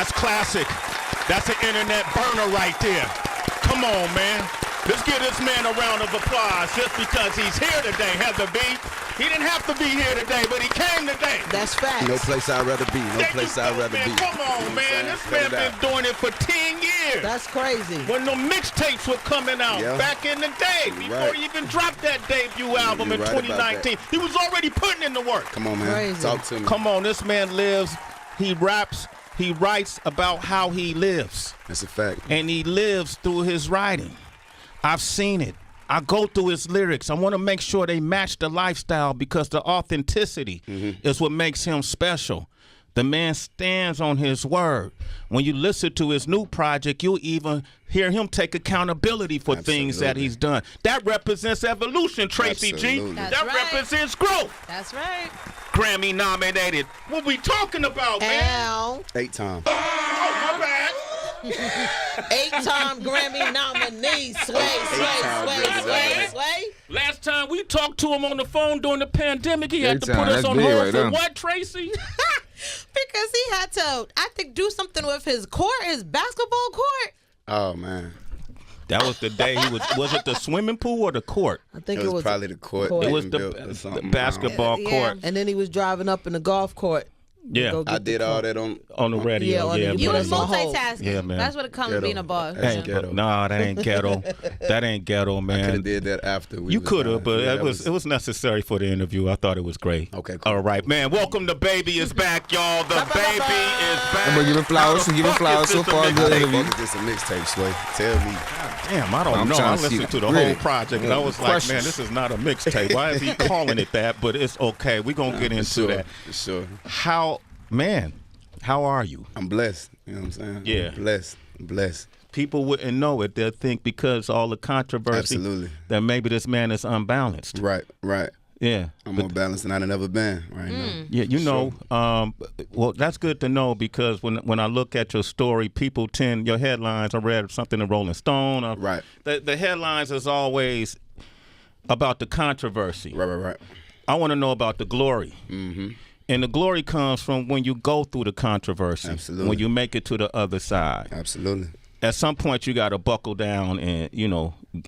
That's classic. That's an internet burner right there. Come on, man. Let's give this man a round of applause just because he's here today, Heather B. He didn't have to be here today, but he came today. That's facts. No place I'd rather be. No place I'd rather be. Come on, man. This man been doing it for 10 years. That's crazy. When the mixtapes were coming out back in the day, before he even dropped that debut album in 2019, he was already putting in the work. Come on, man. Crazy. Talk to me. Come on, this man lives, he raps, he writes about how he lives. That's a fact. And he lives through his writing. I've seen it. I go through his lyrics. I want to make sure they match the lifestyle because the authenticity is what makes him special. The man stands on his word. When you listen to his new project, you'll even hear him take accountability for things that he's done. That represents evolution, Tracy G. That represents growth. That's right. Grammy nominated. What we talking about, man? 8 times. Oh, my bad. 8-time Grammy nominee. Sway. Last time we talked to him on the phone during the pandemic, he had to put us on hold for what, Tracy? Because he had to, I think, do something with his court, his basketball court. Oh, man. That was the day he was it the swimming pool or the court? I think it was probably the court. It was the basketball court. And then he was driving up in the golf court. Yeah, I did all that on the radio. Yeah, you was multitasking. Yeah, man. That's what it comes to being a boss. That's ghetto. Nah, that ain't ghetto. That ain't ghetto, man. I could have did that after. You could have, but it was necessary for the interview. I thought it was great. Okay, cool. All right, man. Welcome. DaBaby is back, y'all. DaBaby is back. I'm gonna give him flowers. So far, good interview. This a mixtape, Sway. Tell me. Damn, I don't know. I listened to the whole project, and I was like, man, this is not a mixtape. Why is he calling it that? But it's okay. We're gonna get into that. For sure. Man, how are you? I'm blessed. You know what I'm saying? Yeah. I'm blessed. People wouldn't know it. They'll think because all the controversy that maybe this man is unbalanced. Right. Yeah. I'm more balanced than I've ever been right now. Yeah, you know, well, that's good to know because when I look at your story, people tend, your headlines, I read something in Rolling Stone. Right. The headlines is always about the controversy. Right. I want to know about the glory. Mm-hmm. And the glory comes from when you go through the controversy. Absolutely. When you make it to the other side. Absolutely. At some point, you got to buckle down and,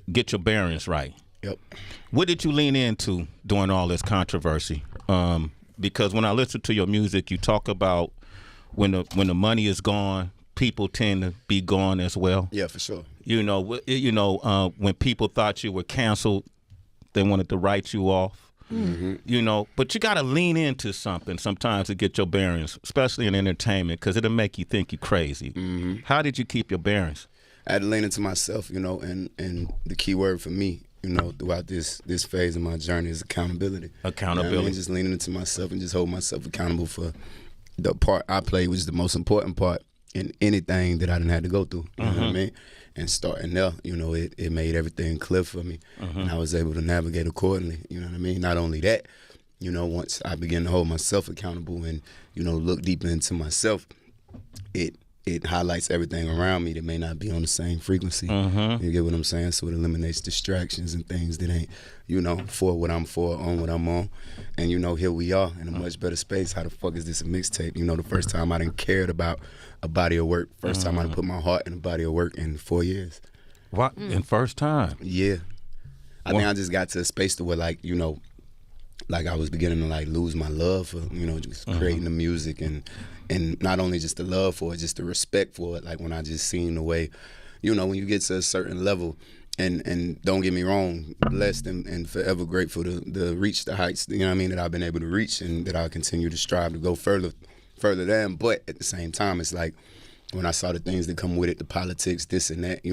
get your bearings right. Yep. What did you lean into during all this controversy? Because when I listen to your music, you talk about when the money is gone, people tend to be gone as well. Yeah, for sure. When people thought you were canceled, they wanted to write you off. Mm-hmm. But you got to lean into something sometimes to get your bearings, especially in entertainment, because it'll make you think you're crazy. Mm-hmm. How did you keep your bearings? I had to lean into myself, and the key word for me, throughout this phase of my journey is accountability. Accountability. Just leaning into myself and just hold myself accountable for the part I play, which is the most important part in anything that I done had to go through. You know what I mean? And starting there, it made everything clear for me. And I was able to navigate accordingly. You know what I mean? Not only that, once I began to hold myself accountable and, look deeper into myself, it highlights everything around me that may not be on the same frequency. You get what I'm saying? So it eliminates distractions and things that ain't, for what I'm for, on what I'm on. And, here we are in a much better space. How the fuck is this a mixtape? The first time I didn't cared about a body of work. First time I done put my heart in a body of work in 4 years. What? In first time? Yeah. I think I just got to a space to where, like I was beginning to, lose my love for, just creating the music and not only just the love for it, just the respect for it. Like, when I just seen the way, when you get to a certain level, and don't get me wrong, blessed and forever grateful to reach the heights, that I've been able to reach and that I continue to strive to go further than. But at the same time, it's like when I saw the things that come with it, the politics, this and that,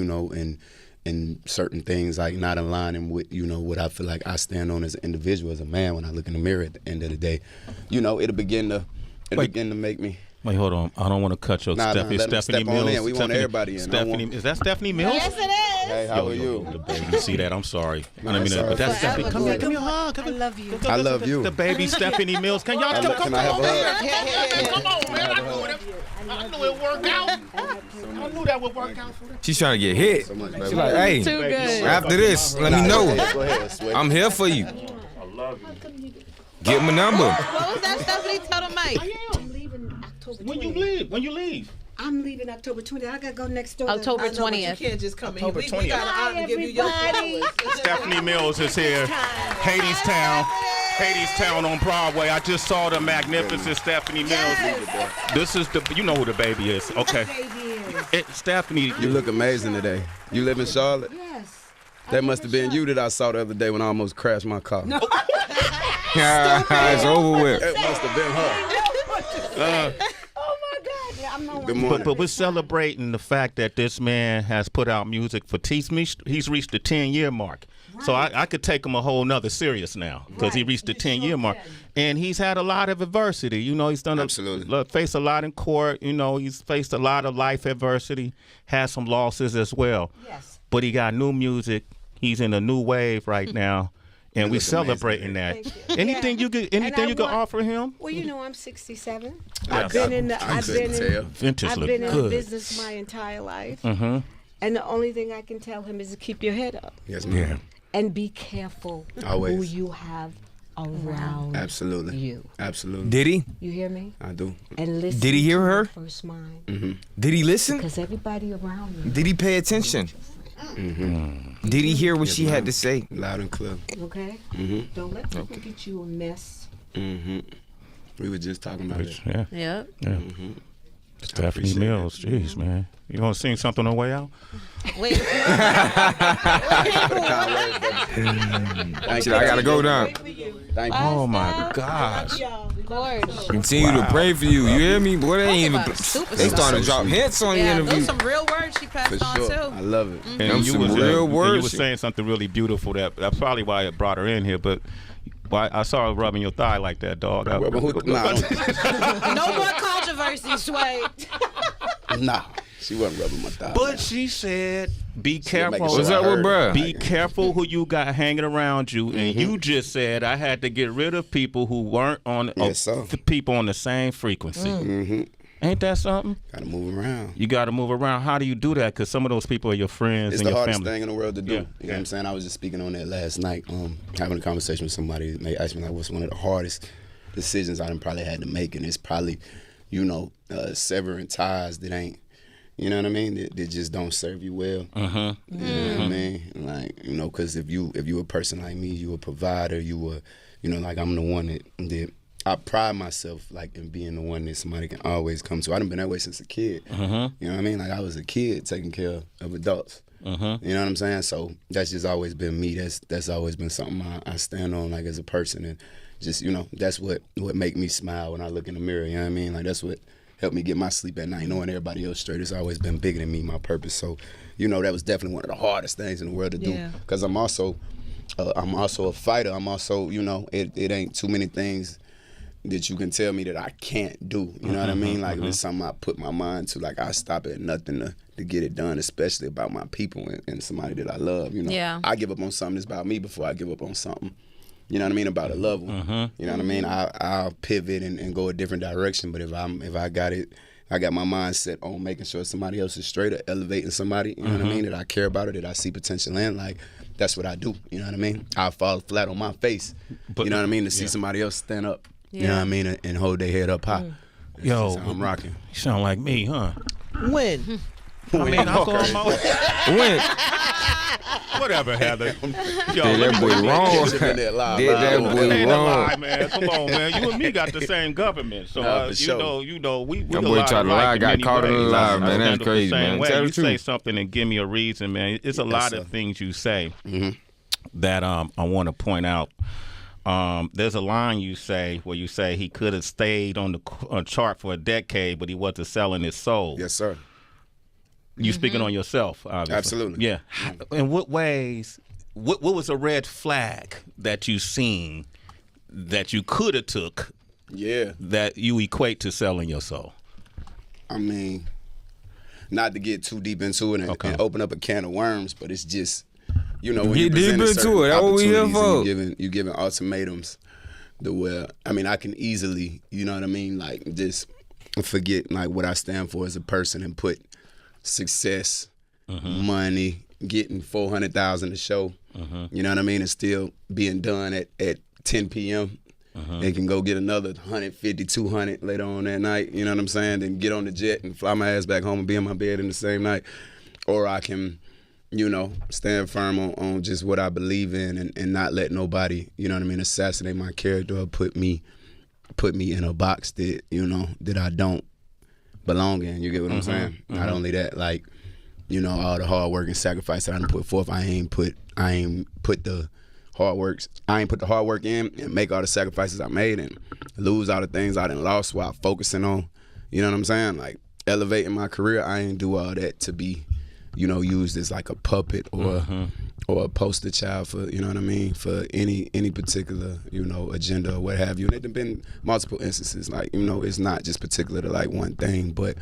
and certain things like not aligning with, what I feel like I stand on as an individual, as a man, when I look in the mirror at the end of the day, it'll begin to make me. Wait, hold on. I don't want to cut your Stephanie Mills. We want everybody in. Is that Stephanie Mills? Yes, it is. Hey, how are you? DaBaby, see that? I'm sorry. I mean, sorry. but that's Stephanie. Come here, give me a hug. I love you. I love you. DaBaby, Stephanie Mills. Can y'all come Can I have a hug? Come on, man. I knew it worked out. I knew that would work out for them. She's trying to get hit. So much, She's like, hey, Too good. after this, let me know. Go ahead, Sway. I'm here for you. I love you. Get my number. What was that, Stephanie? Tell the mic. When you leave? I'm leaving October 20th. I gotta go next door. October I know, but you 20th. can't just come October in here. We 20th. got an honor to give you your Everybody. flowers. Stephanie Mills is here. Hadestown on Broadway. I just saw the magnificent Stephanie Mills. This is the, you know who the baby is. Okay. Stephanie. You look amazing today. You live in Charlotte? Yes. That must have been you that I saw the other day when I almost crashed my car. No. It's over with. It must have been her. Oh my God. Yeah, I'm not Good one. morning. But we're celebrating the fact that this man has put out music for he's reached the 10-year mark. So I could take him a whole nother serious now because he Right. reached the You sure 10-year mark. can. And he's had a lot of adversity. You know, he's done Absolutely. faced a lot in court. You know, he's faced a lot of life adversity, had some losses as well. Yes. But he got new music. He's in a new wave right now. And we look amazing. celebrating that. Thank you. Anything Yeah. you could And I anything you could want- offer him? Well, you know, I'm 67. Yes. I've been in the. I I've couldn't been tell. in. Vintage I've look been in good. business my entire life. Mm-hmm. And the only thing I can tell him is to keep your head up Yes, ma'am. and be careful Always. who you have around Absolutely. you. Absolutely. Did he? You hear me? I do. And listen. Did he hear to her? your first mind, Did he listen? because everybody around you. Did he pay attention? Did he hear what she had to say? Loud and clear. Okay. Don't let people get you a mess. We were just talking about it. Yeah. Yep. Yeah. Stephanie appreciate Mills, jeez, man. You gonna sing something on the way out? Wait. Thank Shit, I gotta go now. Thank you. Oh my gosh. Gorge. Continue to pray for you. You hear me? Boy, they ain't even. about superstar. They starting to drop hints on the Yeah, interview. those some real words she For passed on sure. too. I love it. And Them you some was real and words. you was saying something really beautiful. That's probably why it brought her in here. But I saw her rubbing your thigh like that, dog. Nah, No more controversy, Sway. nah, she wasn't rubbing my thigh. But she said, "Be careful. making sure What's up with bruh? Be careful who you got hanging around you." And you just said I had to get rid of people who weren't on Yes, sir. people on the same frequency. Ain't that something? Gotta move around. You got to move around. How do you do that? Because some of those people are your friends It's and the your hardest family. thing in the world to do. Yeah, You know yeah. what I'm saying? I was just speaking on that last night, having a conversation with somebody. They asked me like, what's one of the hardest decisions I done probably had to make, and it's probably, severing ties that ain't, you know what I mean? That just don't serve you well. You know what I mean? Like, because if you a person like me, you a provider, like I'm the one that I pride myself like in being the one that somebody can always come to. I done been that way since a kid. You know what I mean? Like I was a kid taking care of adults. You know what I'm saying? So that's just always been me. That's always been something I stand on like as a person, and just that's what make me smile when I look in the mirror. You know what I mean? Like that's what helped me get my sleep at night, knowing everybody else straight. It's always been bigger than me, my purpose. So that was definitely one of the hardest things in the world to do, because I'm also a fighter. I'm also it ain't too many things that you can tell me that I can't do. You know what I mean? Like if it's something I put my mind to, like I stop at nothing to get it done, especially about my people and somebody that I love. Yeah. I give up on something that's about me before I give up on something. You know what I mean? About a loved one. You know what I mean? I'll pivot and go a different direction. But if I got my mind set on making sure somebody else is straight, or elevating somebody, you know what I mean, that I care about, or that I see potential in, like that's what I do. You know what I mean? I fall flat on my face. But- you know what I mean? To see somebody else stand up. You know what I mean? And hold their head up high. Yo, That's how I'm rocking. you sound like me, huh? When? I mean, I go on my way. When? Whatever, Heather. Yo, Did that boy wrong? Should've been there live, Did live. that It boy ain't a lie, wrong? man. Come on, man. You and me got the same government, so Nah, for sure. we That a boy lot tried to lie, alike in got many caught in a ways. lie, I man. That's handle the crazy, same man. way. Tell the You say truth. something and give me a reason, man. It's a lot sir. of things you say that I want to point out. There's a line you say where you say he could have stayed on the chart for a decade, but he wasn't selling his soul. Yes, sir. You speaking on yourself, obviously. Absolutely. Yeah. In what ways? What was a red flag that you seen that you could have took Yeah. that you equate to selling your soul? I mean, not to get too deep into it and open up a can of worms, but it's just, when you Get deep present into certain it. That's what we here opportunities and for. you giving ultimatums, I can easily, you know what I mean, like just forget like what I stand for as a person and put success, money, getting 400,000 a show, you know what I mean, and still being done at 10 p.m. and can go get another 150, 200 later on that night, you know what I'm saying? Then get on the jet and fly my ass back home and be in my bed in the same night. Or I can, you know, stand firm on just what I believe in and not let nobody, you know what I mean, assassinate my character or put me in a box that, you know, that I don't belong in. You get what I'm saying? Not only that, like, you know, all the hard work and sacrifice that I done put forth, I ain't put the hard work in and make all the sacrifices I made and lose all the things I done lost while focusing on, you know what I'm saying? Like elevating my career, I ain't do all that to be, you know, used as like a puppet or a poster child for, you know what I mean, for any particular, you know, agenda or what have you. And it have been multiple instances, like, you know, it's not just particular to like one thing, but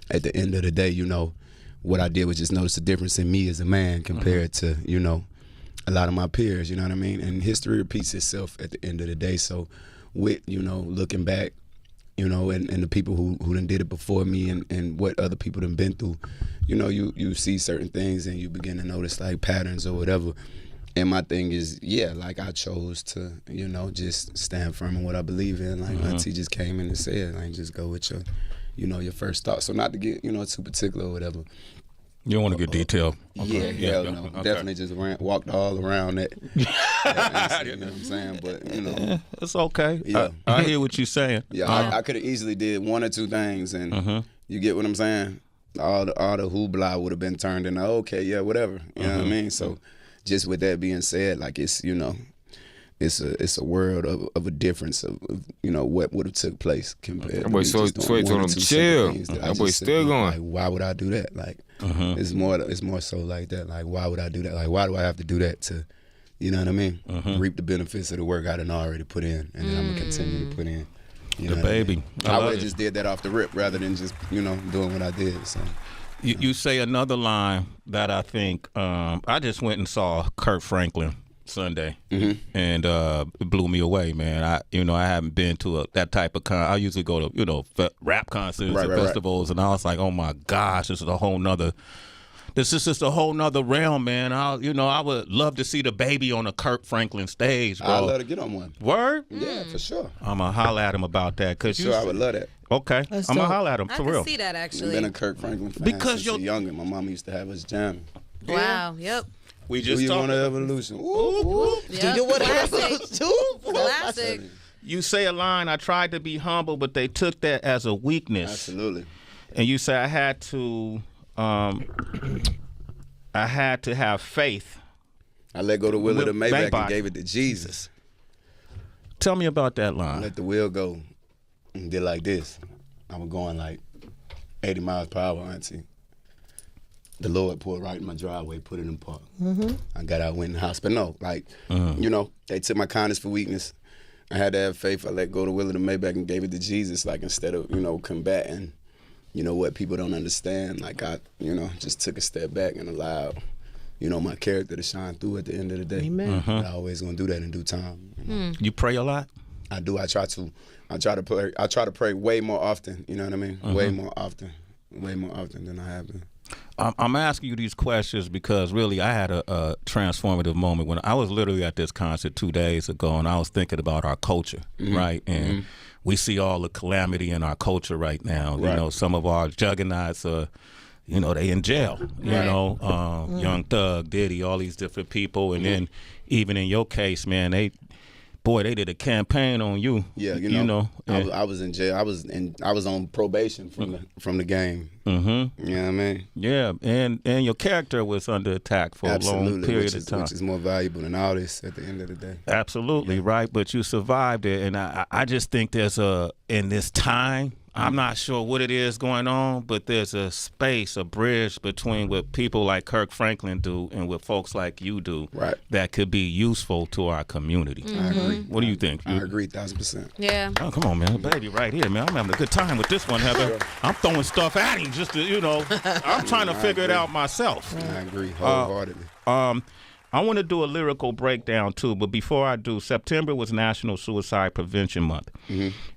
at the end of the day, you know, what I did was just notice the difference in me as a man compared to, you know, a lot of my peers, you know what I mean? And history repeats itself at the end of the day. So with, you know, looking back, you know, and the people who done did it before me and what other people done been through, you know, you see certain things and you begin to notice like patterns or whatever. And my thing is, yeah, like I chose to, you know, just stand firm in what I believe in. Like Auntie just came in and said, like, just go with your, you know, your first thought. So not to get, you know, too particular or whatever. You don't want to get detailed. Okay. Yeah, hell no. Okay. Definitely just walked all around that. You know what I'm saying? But, you know. It's okay. Yeah. I hear what you're saying. Yeah, I could have easily did one or two things, and you get what I'm saying? All the hoopla would have been turned into, okay, yeah, whatever. You know what I mean? So just with that being said, like it's, you know, it's a world of a difference of you know what would have took place compared. That boy so told him chill. That boy still going. Like, why would I do that? Like it's more so like that. Like why would I do that? Like why do I have to do that to, you know what I mean? Reap the benefits of the work I done already put in, and then I'm gonna continue to put in. You know DaBaby. I would have just did that off the rip rather than just, you know, doing what I did. So. You say another line that I think I just went and saw Kirk Franklin Sunday, and it blew me away, man. I haven't been to that type of I usually go to, you know, rap concerts and festivals, and I was like, oh my gosh, this is just a whole nother realm, man. I would love to see DaBaby on a Kirk Franklin stage, bro. I'd love to get on one. Word? Yeah, for sure. I'm gonna holler at him about that, cause I would love that. Okay, I'm gonna holler at him for real. I can see that actually. I've been a Kirk Franklin fan because since younger. My mom used to have us jamming. Wow. Yep. We just Do you want talked. an evolution? Ooh. Yep. You want Classic. to Classic. You say a line, I tried to be humble, but they took that as a weakness. Absolutely. And you say I had to have faith. I let go the wheel of the Maybach Maybach. and gave it to Jesus. Tell me about that I line. let the wheel go and did like this. I was going like 80 miles per hour, Auntie. The Lord pulled right in my driveway, put it in park. I got out, went in the house. But no, like, you know, they took my kindness for weakness. I had to have faith. I let go the wheel of the Maybach and gave it to Jesus, like instead of, you know, combating, you know, what people don't understand. Like I, you know, just took a step back and allowed, you know, my character to shine through at the end of the day. Amen. I always gonna do that in due time. You know? You pray a lot? I do. I try to pray way more often. You know what I mean? Way more often than I have been. I'm asking you these questions because really I had a transformative moment when I was literally at this concert 2 days ago, and I was thinking about our culture, right? And we see all the calamity in our culture right now. You know, some of our juggernauts are, you know, they in jail. You know, Young Thug, Diddy, all these different people, and then even in your case, man, they did a campaign on you. Yeah, you know I was in jail. I was on probation from the game. You know what I mean? Yeah, and your character was under attack for a long period of time, which is more valuable than all this at the end of the day. Absolutely, right. But you survived it, and I just think there's in this time. I'm not sure what it is going on, but there's a space, a bridge between what people like Kirk Franklin do and what folks like you do that could be useful to our community. I agree. What do you think? I agree 1,000%. Yeah. Oh, come on, man. Baby right here, man. I'm having a good time with this one, Heather. I'm throwing stuff at him just to, you know, I'm trying to figure it out myself. I agree wholeheartedly. I want to do a lyrical breakdown, too, but before I do, September was National Suicide Prevention Month,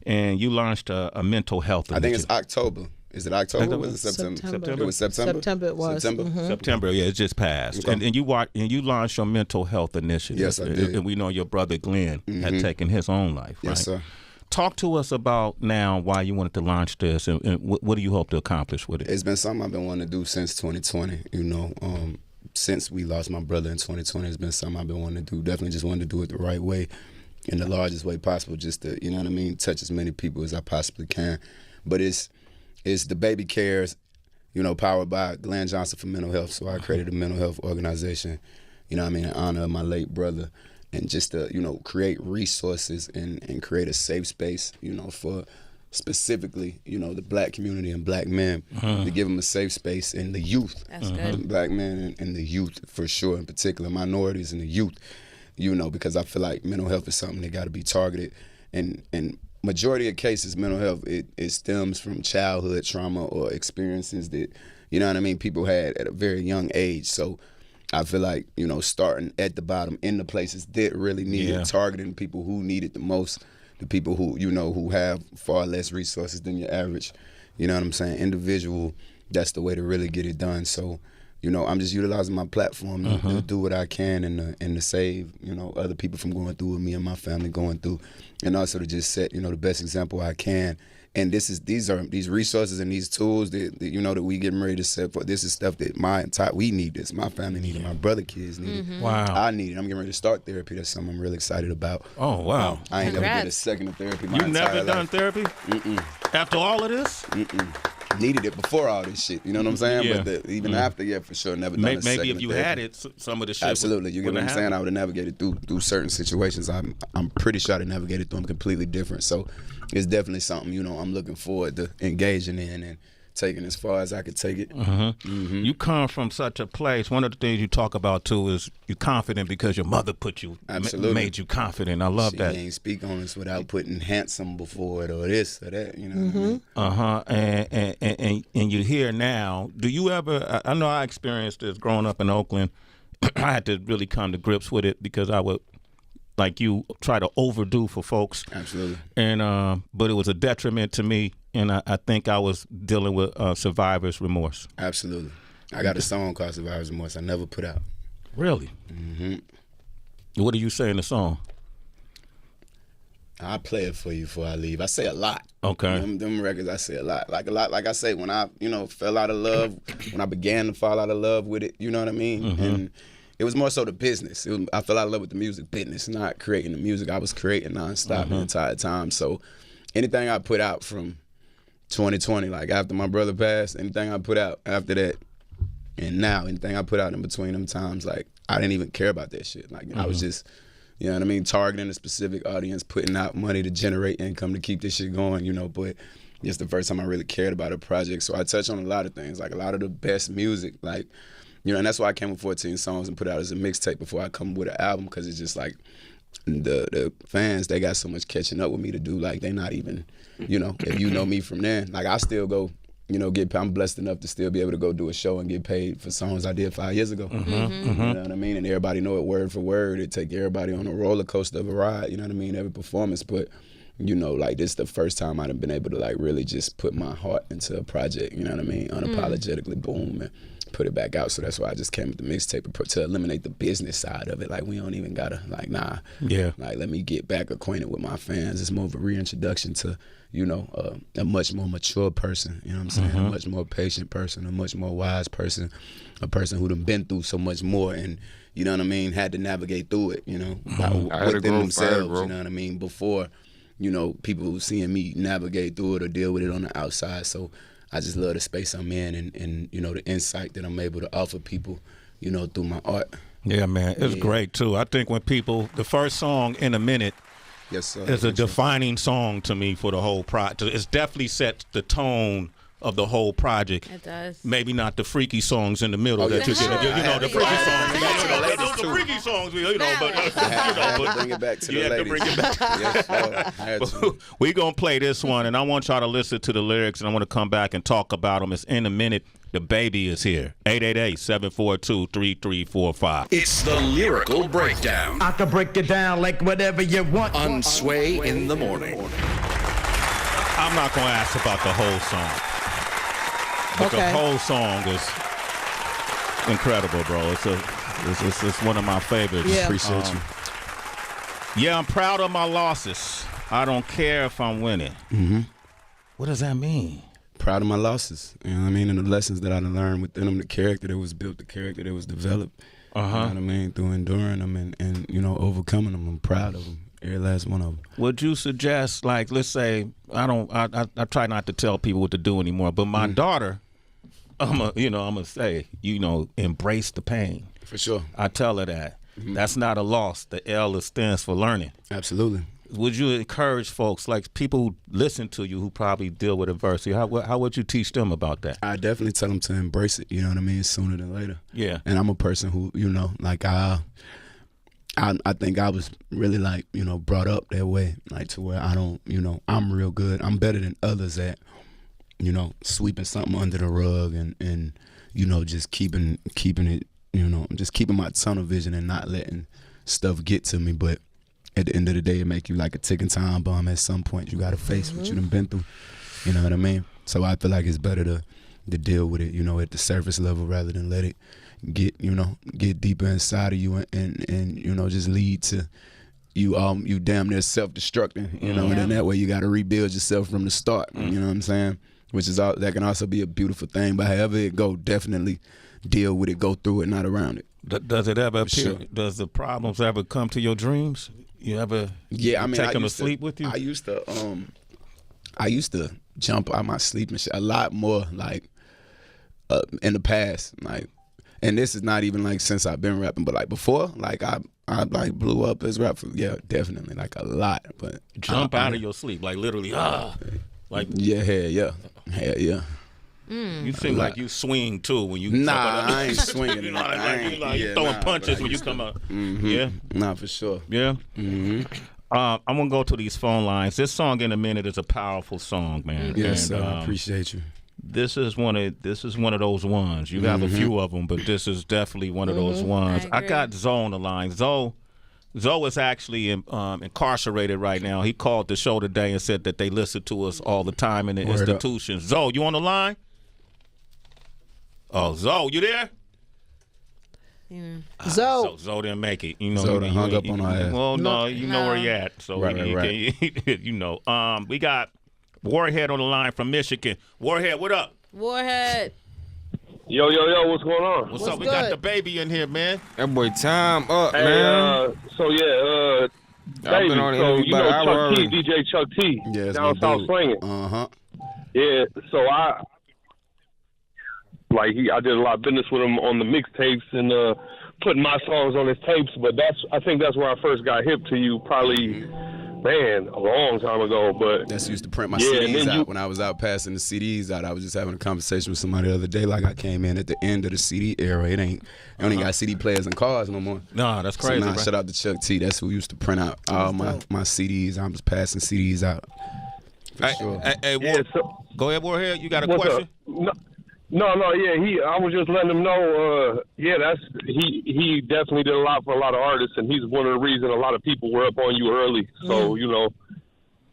and you launched a mental health initiative. I think it's October. Is it October? Was it September? September. It was September. September it was. September. September, yeah, it just passed. Okay. And you launched your mental health initiative. Yes, I did. And we know your brother Glenn had taken his own life, right? Yes, sir. Talk to us about now why you wanted to launch this and what do you hope to accomplish with it? It's been something I've been wanting to do since 2020, you know. Since we lost my brother in 2020, it's been something I've been wanting to do. Definitely just wanted to do it the right way, in the largest way possible, just to, you know what I mean, touch as many people as I possibly can. But it's DaBaby Cares, you know, powered by Glenn Johnson for mental health. So I created a mental health organization, you know what I mean, in honor of my late brother. And just to, you know, create resources and create a safe space, you know, for specifically, you know, the black community and black men, to give them a safe space, and the youth. That's good. Black men and the youth, for sure, in particular, minorities and the youth, you know, because I feel like mental health is something that got to be targeted. And majority of cases, mental health, it stems from childhood trauma or experiences that, you know what I mean, people had at a very young age. So I feel like, you know, starting at the bottom in the places that really need it, targeting people who need it the most, the people who, you know, who have far less resources than your average, you know what I'm saying, individual, that's the way to really get it done. So, you know, I'm just utilizing my platform to do what I can and to save, you know, other people from going through what me and my family going through, and also to just set, you know, the best example I can. And these resources and these tools that you know that we getting ready to set for. This is stuff that we need this. My family need it. My brother kids need it. Wow. I need it. I'm getting ready to start therapy. That's something I'm really excited about. Oh, wow. I ain't never did a Congrats. second of therapy. You never done therapy? After all of this? Needed it before all this shit. You know what I'm saying? Yeah. But even after, yeah, for sure, never done a second Maybe if of you therapy. had it, some of the shit Absolutely, you get what I'm wouldn't saying. have I would have navigated through certain situations. I'm pretty sure I would navigated through them completely different. So it's definitely something, you know, I'm looking forward to engaging in and taking as far as I could take it. You come from such a place. One of the things you talk about too is you're confident because your mother put you, Absolutely. made you confident. I love She that. ain't speak on this without putting handsome before it or this or that. You know what I mean? And you're here now. Do you ever? I know I experienced this growing up in Oakland. I had to really come to grips with it because I would, like you, try to overdo for folks. Absolutely. And but it was a detriment to me, and I think I was dealing with survivor's remorse. Absolutely. I got a song called Survivor's Remorse I never put out. Really? What do you say in the song? I'll play it for you before I leave. I say a lot. Okay. Them records, I say a lot. Like I say, when I, you know, fell out of love, when I began to fall out of love with it, you know what I mean? And it was more so the business. I fell out of love with the music business, not creating the music. I was creating nonstop the entire time. So anything I put out from 2020, like after my brother passed, anything I put out after that, and now anything I put out in between them times, like I didn't even care about that shit. Like I was just, you know what I mean, targeting a specific audience, putting out money to generate income to keep this shit going, you know, but it's the first time I really cared about a project. So I touch on a lot of things, like a lot of the best music, like, you know, and that's why I came with 14 songs and put it out as a mixtape before I come with an album, because it's just like the fans, they got so much catching up with me to do. Like they not even, you know, if you know me from there, like I still go, you know, I'm blessed enough to still be able to go do a show and get paid for songs I did 5 years ago. You know what I mean? And everybody know it word for word. It take everybody on a roller coaster of a ride, you know what I mean, every performance. But, you know, like this is the first time I've been able to like really just put my heart into a project, you know what I mean, unapologetically, boom, and put it back out. So that's why I just came with the mixtape to eliminate the business side of it. Like we don't even gotta, like, nah. Yeah. Like let me get back acquainted with my fans. It's more of a reintroduction to, you know, a much more mature person, you know what I'm saying? A much more patient person, a much more wise person, a person who done been through so much more and, you know what I mean, had to navigate through it, you know, within themselves, you know what I mean, before, you know, people seeing me navigate through it or deal with it on the outside. So I just love the space I'm in and you know, the insight that I'm able to offer people, you know, through my art. Yeah, man, it's great too. I think when people, the first song, In a Minute, Yes, sir. is a defining song to me for the whole project. It's definitely sets the tone of the whole project. It does. Maybe not the freaky songs in the middle that you get. You know, the freaky songs. Those are freaky songs, you know, but I had to bring it back to the you have to ladies. bring it back. Yes, sir. I had to. We're going to play this one, and I want y'all to listen to the lyrics, and I want to come back and talk about them. It's In a Minute. DaBaby is here. 888-742-3345. It's the Lyrical Breakdown I can break it down like whatever you want. on Sway in the Morning. I'm not going to ask about the whole song. But the Okay. whole song is incredible, bro. It's one of my favorites. Yeah. Appreciate you. Yeah, I'm proud of my losses. I don't care if I'm winning. What does that mean? Proud of my losses. You know what I mean? And the lessons that I done learned within them, the character that was built, the character that was developed. You know what I mean? Through enduring them and you know, overcoming them. I'm proud of them. Every last one of them. Would you suggest, like, let's say, I try not to tell people what to do anymore, but my daughter, I'm gonna say, embrace the pain. For sure. I tell her that. That's not a loss. The L stands for learning. Absolutely. Would you encourage folks, like people who listen to you who probably deal with adversity, how would you teach them about that? I definitely tell them to embrace it, you know what I mean, sooner than later. Yeah. And I'm a person who, like I think I was really like, brought up that way, like to where I don't, I'm real good. I'm better than others at, sweeping something under the rug and just keeping it, just keeping my tunnel vision and not letting stuff get to me. But at the end of the day, it make you like a ticking time bomb. At some point, you got to face what you done been through. You know what I mean? So I feel like it's better to deal with it, at the surface level rather than let it get deeper inside of you and just lead to you damn near self-destructing, and then that way you got to rebuild yourself from the start. You know what I'm saying? Which is that can also be a beautiful thing. But however it go, definitely deal with it, go through it, not around it. Does it ever appear? Sure. Does the problems ever come to your dreams? You ever? Yeah, I mean, take them to used sleep with you. I used to jump out my sleep and shit a lot more, like in the past, like. And this is not even like since I've been rapping, but like before, like I like blew up as rapper. Yeah, definitely, like a lot. But Jump out of your sleep, like literally, like yeah. you seem like you swing too when you. Nah, jump out of- I ain't swinging. you throwing punches when you come up. Yeah, Nah, for sure. yeah. I'm gonna go to these phone lines. This song in a minute is a powerful song, man. Yes, And, sir. I appreciate you. This is one of those ones. You have a few of them, but this is definitely one of those ones. I got Zoe on the line. Zoe is actually incarcerated right now. He called the show today and said that they listen to us all the time in the institution. Zoe, you on the line? Oh, Zoe, you there? Zoe. Zoe didn't make it. Zoe done hung up on our ass. Well, no, you know where you at. So Right. we got Warhead on the line from Michigan. Warhead, what up? Warhead. Yo, what's going on? What's up? We got DaBaby in here, man. That boy time up, Hey, man. I've been on so interview you about know an hour Chuck T, already. DJ Chuck T, Yes, down south slinging. Yeah, so I did a lot of business with him on the mixtapes and putting my songs on his tapes. But I think that's where I first got hip to you, probably. Man, a long time ago, but That's used to print my Yeah, and CDs then out. you- When I was out passing the CDs out, I was just having a conversation with somebody the other day. Like I came in at the end of the CD era. I only got CD players and cars no more. Nah, that's So crazy. now, bro. shout out to Chuck T. That's who used to print out all my CDs. I was passing CDs out. For sure. Hey, yeah. So go ahead, Warhead. You got a what's question? up? No, yeah. I was just letting him know. He definitely did a lot for a lot of artists, and he's one of the reasons a lot of people were up on you early. So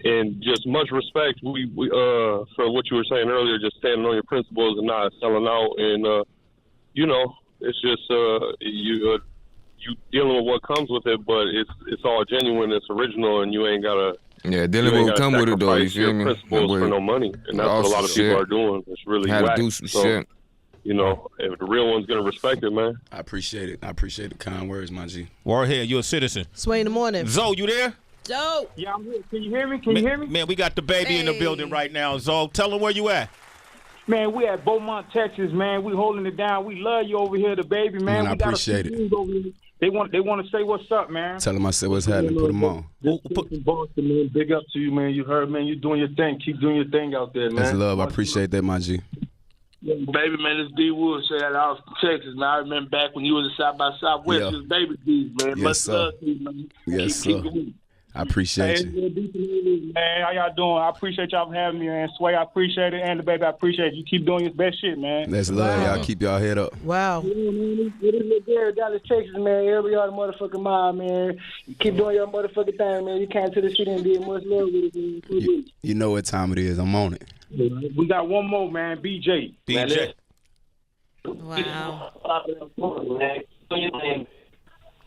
and just much respect we for what you were saying earlier, just standing on your principles and not selling out. And it's just you dealing with what comes with it, but it's all genuine, it's original, and you ain't gotta. Yeah, dealing with what come with it though. You sacrifice feel your me? principles for no money, and that's what a lot of people are doing. It's really Had to whack. do some So, shit. if the real one's gonna respect it, man. I appreciate it. I appreciate the kind words, my G. Warhead, you a citizen. Sway in the morning. Zoe, you there? Zoe. Yeah, I'm here. Can you hear me? Can you hear me? Man, we got DaBaby in the building right now. Zoe, tell them where you at. Man, we at Beaumont, Texas, man. We holding it down. We love you over here, DaBaby, man. Man, I We got a appreciate few it. dudes over here. They want to say what's up, man. Tell them I said what's happening. Put them on. From Boston, man. Big up to you, man. You heard, man. You're doing your thing. Keep doing your thing out there, man. That's love. I appreciate that, my G. Baby, man, this D Wood said that out of Texas, man. I remember back when you was a South by Southwest, Yeah. it was Baby D, man. Yes, Much sir. love to you, man. Yes, Keep sir. going. I appreciate you. Man, how y'all doing? I appreciate y'all for having me, man. Sway, I appreciate it. And DaBaby, I appreciate it. You keep doing your best shit, man. That's love. Y'all keep y'all head up. Wow. Yeah, man. It is there, Dallas, Texas, man. Every other motherfucking mile, man. You keep doing your motherfucking thing, man. You came to the city and did much love with it, man. You know what time it is. I'm on it. We got one more, man. BJ. BJ. Wow.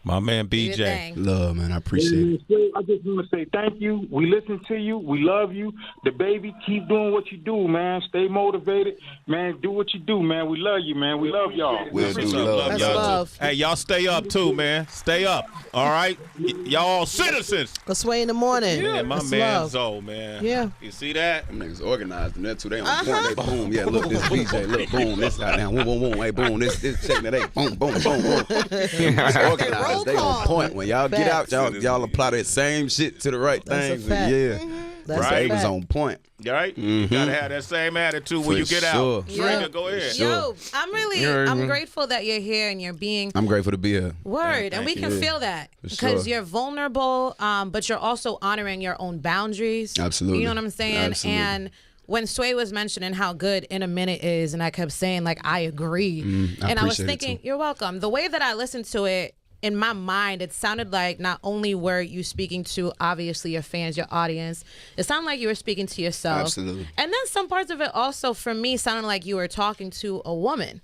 My man Do your BJ. thing. Love, man. I appreciate it. I just want to say thank you. We listen to you. We love you. DaBaby, keep doing what you do, man. Stay motivated. Man, do what you do, man. We love you, man. We love y'all. We'll do love. That's y'all love. too. Hey, y'all stay up too, man. Stay up. All right? Y'all all citizens. A Sway in the morning. Yeah, my That's man love. Zoe, man. Yeah. You see that? Them niggas organized and that too. They on point. They boom. Yeah, look, this BJ. Look, boom. This out down. Boom, boom, boom. Hey, boom. This checking it. Hey, boom, boom, boom, boom. It's organized. They on point. When y'all get out, y'all apply that same shit to the right That's a things. fact. Yeah. That's Right. They a was fact. on point. Right? You gotta have that same attitude when For you get sure. out. Trina, go ahead. Yo, I'm grateful that you're here and you're being I'm grateful to be here. word, and we can feel that because you're vulnerable, but you're also honoring your own boundaries. Absolutely. You know what I'm saying? Absolutely. And when Sway was mentioning how good In a Minute is, and I kept saying like I agree, and I was appreciate it, thinking, too. you're welcome. The way that I listened to it. In my mind, it sounded like not only were you speaking to obviously your fans, your audience, it sounded like you were speaking to yourself. Absolutely. And then some parts of it also, for me, sounded like you were talking to a woman.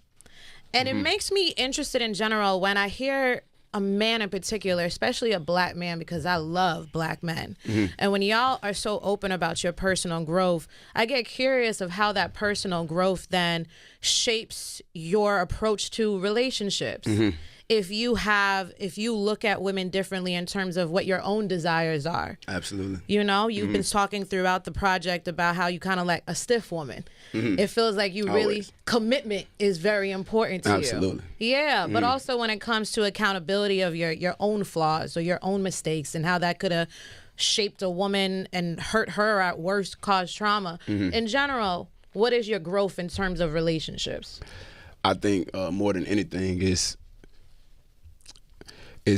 And it makes me interested in general when I hear a man in particular, especially a black man, because I love black men. And when y'all are so open about your personal growth, I get curious of how that personal growth then shapes your approach to relationships. If you look at women differently in terms of what your own desires are. Absolutely. You know, you've been talking throughout the project about how you kind of like a stiff woman. It feels like you really, Always. commitment is very important to you. Absolutely. Yeah, but also when it comes to accountability of your own flaws or your own mistakes and how that could have shaped a woman and hurt her at worst, caused trauma. In general, what is your growth in terms of relationships? I think more than anything is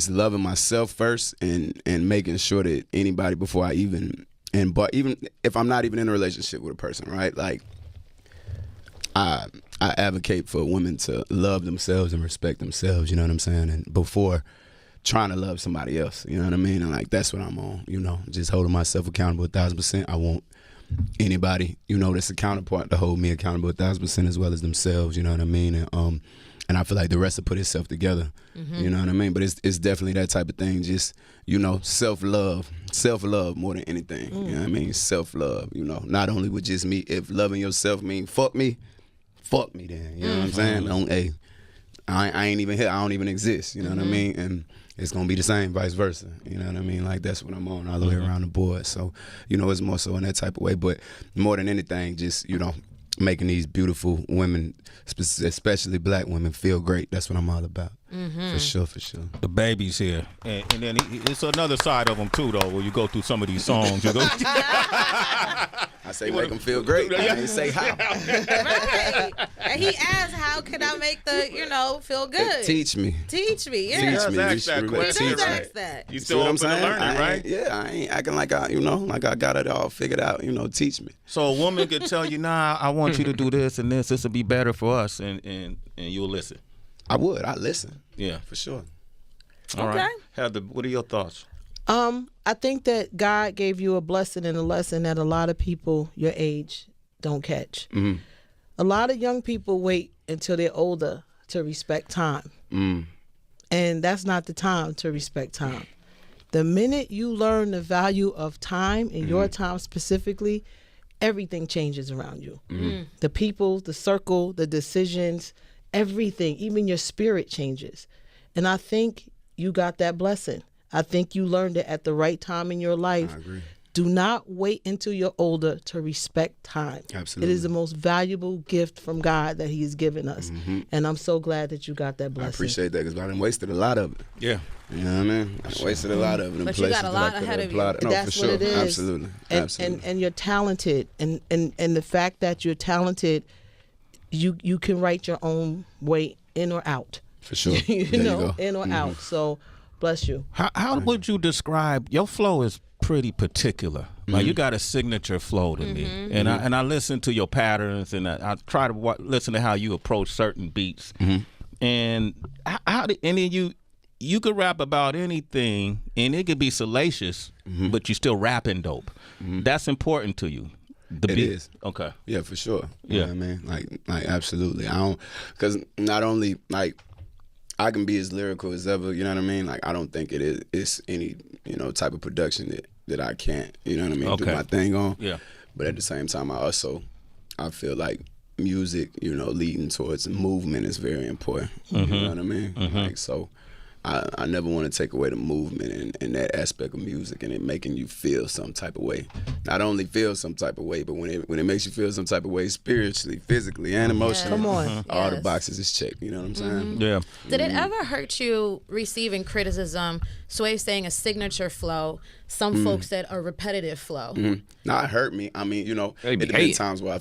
loving myself first and making sure that anybody before I even if I'm not even in a relationship with a person, right? Like I advocate for women to love themselves and respect themselves, you know what I'm saying? And before trying to love somebody else, you know what I mean? And like that's what I'm on, you know, just holding myself accountable 1,000%. I want anybody, you know, that's a counterpart to hold me accountable 1,000% as well as themselves, you know what I mean? And I feel like the rest will put itself together, you know what I mean? But it's definitely that type of thing, just, you know, self-love more than anything, you know what I mean? Self-love, you know, not only with just me. If loving yourself mean fuck me then, you know what I'm saying? I ain't even here, I don't even exist, you know what I mean? And it's gonna be the same, vice versa, you know what I mean? Like that's what I'm on all the way around the board. So, you know, it's more so in that type of way, but more than anything, just, you know, making these beautiful women, especially black women, feel great. That's what I'm all about. For sure. DaBaby's here. And then it's another side of him too, though, where you go through some of these songs. You go, I say make them feel great. I didn't say how. Right. And he asked, how can I make feel good? Teach me. Yeah. Teach me. He does ask that question, He does right? ask that. You still open to learning, right? I ain't acting like I got it all figured out. You know, teach me. So a woman could tell you, nah, I want you to do this and this. This will be better for us, and you'll listen. I would. I listen. Yeah. For sure. All right. Heather, what are your thoughts? I think that God gave you a blessing and a lesson that a lot of people your age don't catch. A lot of young people wait until they're older to respect time. And that's not the time to respect time. The minute you learn the value of time and your time specifically, everything changes around you. The people, the circle, the decisions, everything, even your spirit changes. And I think you got that blessing. I think you learned it at the right time in your life. I agree. Do not wait until you're older to respect time. Absolutely. It is the most valuable gift from God that He has given us. And I'm so glad that you got that blessing. I appreciate that because I done wasted a lot of it. Yeah. You know what I mean? I wasted a lot of it in But you places got a that I lot could ahead have of you. applied. No, That's for sure. what it is. Absolutely. Absolutely. And you're talented. And the fact that you're talented, you can write your own way in or out. For sure. You There know, you go. in or out. So bless you. How would you describe your flow? Is pretty particular. Like you got a signature flow to me, and I listen to your patterns, and I try to listen to how you approach certain beats. And how did any of you could rap about anything, and it could be salacious, but you still rapping dope. That's important to you. The beat is. Okay. Yeah, for sure. You Yeah, know what I mean, like absolutely. I don't, because not only like I can be as lyrical as ever. You know what I mean? Like I don't think it's any type of production that I can't. You know what I mean? Do my thing on. Yeah. But at the same time, I feel like music, leading towards movement is very important. You know what I mean? Like so. I never want to take away the movement and that aspect of music and it making you feel some type of way. Not only feel some type of way, but when it makes you feel some type of way spiritually, physically, and emotionally, Come on. all the boxes is checked. You know what I'm saying? Yeah. Did it ever hurt you receiving criticism? Sway saying a signature flow. Some folks said a repetitive flow. No, it hurt me. I mean, They be it been hating. times where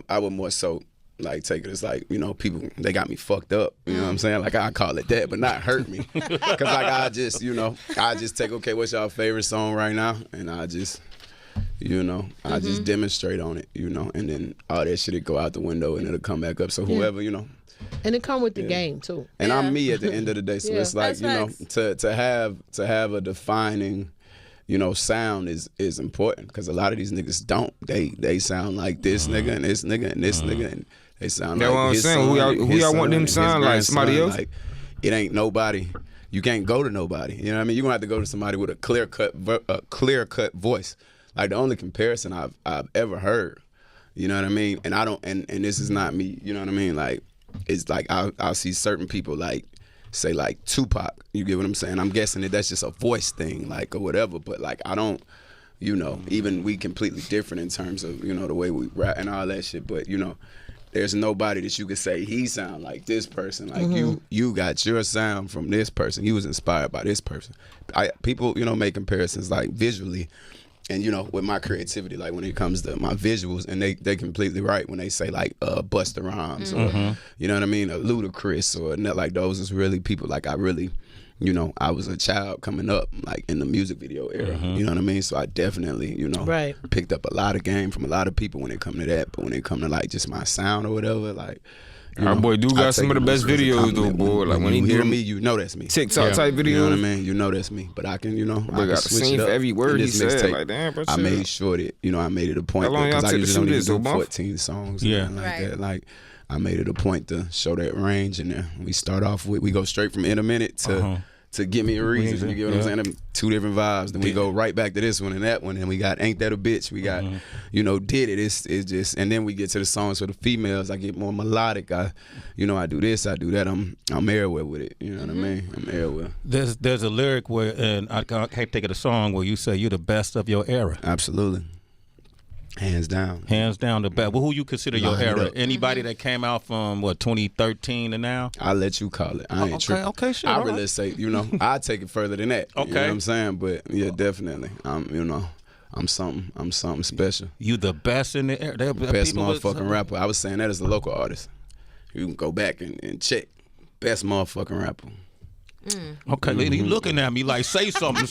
I would more so like take it as like, people, they got me fucked up. You know what I'm saying? Like I call it that, but not hurt me. Cause like I just take, okay, what's y'all favorite song right now? And I just, I just demonstrate on it, and then all that shit, it go out the window and it'll come back up. So whoever, And it come with the game too. and I'm me at the end of the day. So it's like, That's to have a defining, sound is important because a lot of these niggas don't. They sound like this nigga and this nigga and this nigga and they sound That's like what I'm his saying. son, Who his y'all son, want them and his sound like? Somebody grandson. else? Like, it ain't nobody. You can't go to nobody. You know what I mean? You're gonna have to go to somebody with a clear cut voice. Like the only comparison I've ever heard. You know what I mean? And I don't. And this is not me. You know what I mean? Like it's like I'll see certain people like say like Tupac. You get what I'm saying? I'm guessing that's just a voice thing, like or whatever. But like I don't. Even we completely different in terms of the way we rap and all that shit. But there's nobody that you could say he sound like this person. Like you got your sound from this person. You was inspired by this person. People make comparisons like visually, and with my creativity, like when it comes to my visuals, and they completely right when they say like Busta Rhymes or you know what I mean, or Ludacris or like those is really people like I really. I was a child coming up, like in the music video era. You know what I mean? So I definitely, Right. picked up a lot of game from a lot of people when it come to that. But when it come to like just my sound or whatever, like Our boy do got some of the best videos though, boy. Like when he hear do me, that's me. TikTok type videos. You know what I mean? That's me. But I can, I But can got the switch scene it up. for every word In he this said. mixtape, Like damn, bro. I made sure that I made it a point How long because y'all I took to usually don't shoot even this, do though, Buff? 14 songs. Yeah. And like Right. that. Like I made it a point to show that range, and then we start off with we go straight from In a Minute to Give Me a Reason. You get what I'm saying? Them two different vibes. Then we go right back to this one and that one, and we got Ain't That a Bitch. We got Did It. It's just, and then we get to the songs for the females. I get more melodic. I do this, I do that. I'm everywhere with it. You know what I mean? I'm everywhere. There's a lyric where, and I can't take it a song where you say you're the best of your era. Absolutely. Hands down. Hands down the best. Well, who you consider your Line it era? up. Anybody that came out from 2013 to now? I'll let you call it. I ain't tripping. Okay, sure. I all really right. say, I take it further than that. You know Okay. what I'm saying? But yeah, definitely. I'm something special. You the best in the era. Best motherfucking rapper. I was saying that as a local artist. You can go back and check. Best motherfucking rapper. Okay, lady, you looking at me like say something.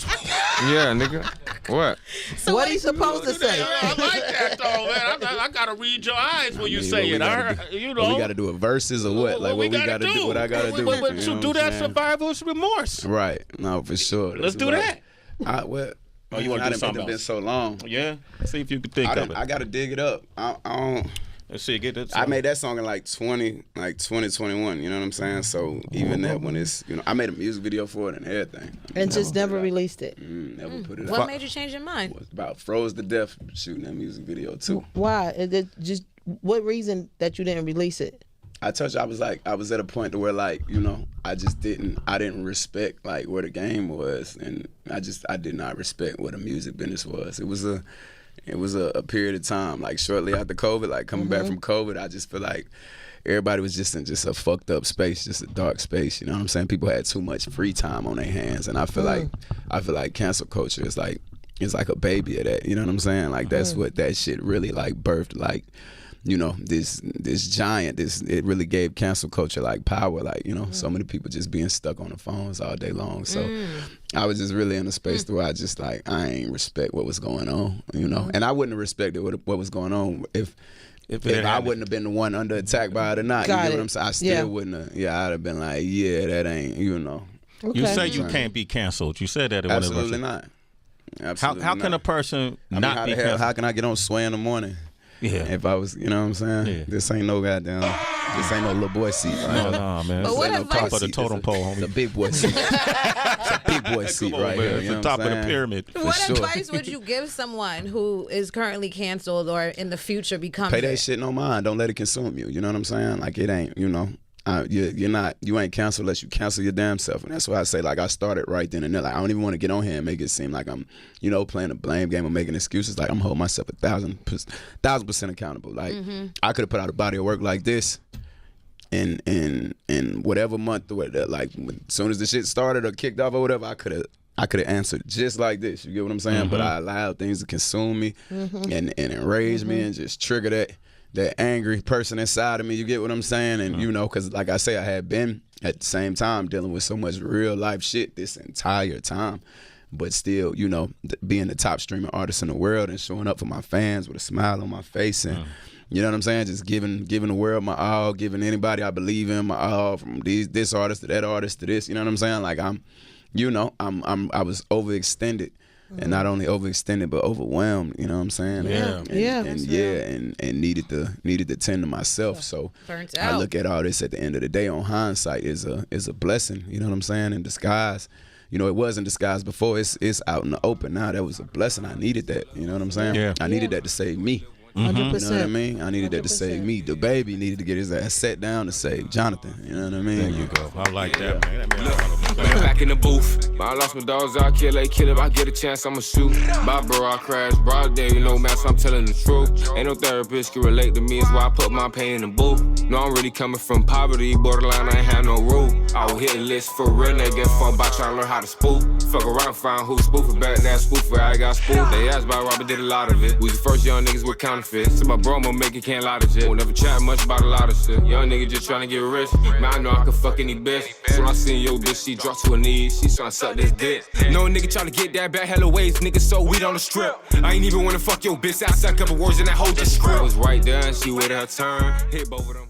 Yeah, nigga. What? So what he supposed to say? I like that though, man. I gotta read your eyes when you say it. We got to do a verses or what? Like what we got to do? What I got to do? But You know you what do I'm that saying? survivor's remorse. Right. No, for sure. Let's do that. Oh, you wanna do something been else? so long. Yeah. See if you can think of it. I got to dig it up. I don't. Let's see. Get that. I made that song in like 2021, you know what I'm saying? So even that one is, I made a music video for it and everything. And just never released it. Never put it What out. made you change your mind? Was about froze to death shooting that music video too. Why? Just what reason that you didn't release it? I told you I was at a point to where like, I didn't respect like where the game was, and I did not respect where the music business was. It was a period of time, like shortly after COVID, like coming back from COVID, I just feel like everybody was just in just a fucked up space, just a dark space. You know what I'm saying? People had too much free time on their hands, and I feel like cancel culture is like a baby of that. You know what I'm saying? Like that's what that shit really like birthed. Like you know, this giant, it really gave cancel culture like power, like, you know, so many people just being stuck on the phones all day long. So I was just really in a space where I just like, I ain't respect what was going on, you know, and I wouldn't have respected what was going on if I wouldn't have been the one under attack by it or not. You get what I'm saying? I still wouldn't have, I'd have been like, that ain't, you know. Okay. You say you can't be canceled. You said that. Absolutely not. Absolutely how can a person not be canceled? How can I get on Sway in the morning? Yeah. If I was, you know what I'm saying? Yeah. This ain't no goddamn, this ain't no little boy seat. Right? No, man. But what advice? Top of the totem pole, homie. The big boy seat. It's a big boy seat right here. It's the top of the pyramid. What advice would you give someone who is currently canceled or in the future becomes Pay that shit no mind. Don't let it consume you. You know what I'm saying? Like, it ain't, you know. You ain't canceled unless you cancel your damn self. And that's why I say, like, I started right then and there. Like, I don't even want to get on here and make it seem like I'm, you know, playing a blame game or making excuses. Like, I'm holding myself 1,000% accountable. Like, I could have put out a body of work like this in whatever month or whatever. Like, as soon as the shit started or kicked off or whatever, I could have answered just like this. You get what I'm saying? But I allowed things to consume me and enrage me and just trigger that angry person inside of me. You get what I'm saying? And, you know, because like I say, I had been at the same time dealing with so much real life shit this entire time. But still, you know, being the top streaming artist in the world and showing up for my fans with a smile on my face and, you know what I'm saying? Just giving the world my all, giving anybody I believe in my all, from this artist to that artist to this. You know what I'm saying? Like, I was overextended. And not only overextended, but overwhelmed. You know what I'm saying? And needed to tend to myself. So I look at all this at the end of the day. On hindsight, is a blessing. You know what I'm saying? In disguise. You know, it was in disguise before. It's out in the open now. That was a blessing. I needed that. You know what I'm saying? Yeah. I needed that to save me. 100%. You know what I mean? I needed that to save me. DaBaby needed to get his ass set down to save Jonathan. You know what I mean? There you go. I like that, man. Back in the booth. I lost my dogs, I kill if I get a chance, I'ma shoot. My bro, I crash, broad day, you know, man, so I'm telling the truth. Ain't no therapist can relate to me, it's why I put my pain in the booth. No, I'm really coming from poverty, borderline, I ain't have no rule. I will hit a list for real, they get fun by trying to learn how to spoof. Fuck around, find who spoof it, better than spoof where I got spoofed. They asked about Robert, did a lot of it. We was the first young niggas with counterfeits. So my bro, I'ma make it, can't lie to shit. Won't never chat much about a lot of shit. Young nigga just trying to get rich. Man, I know I can fuck any bitch. So I seen your bitch, she dropped to her knees. She tryna suck this dick. No nigga tryna get that back hella ways. Nigga so weed on the strip. I ain't even wanna fuck your bitch. I said a couple words in that whole script. I was right there and she waited her turn. Hit both of them.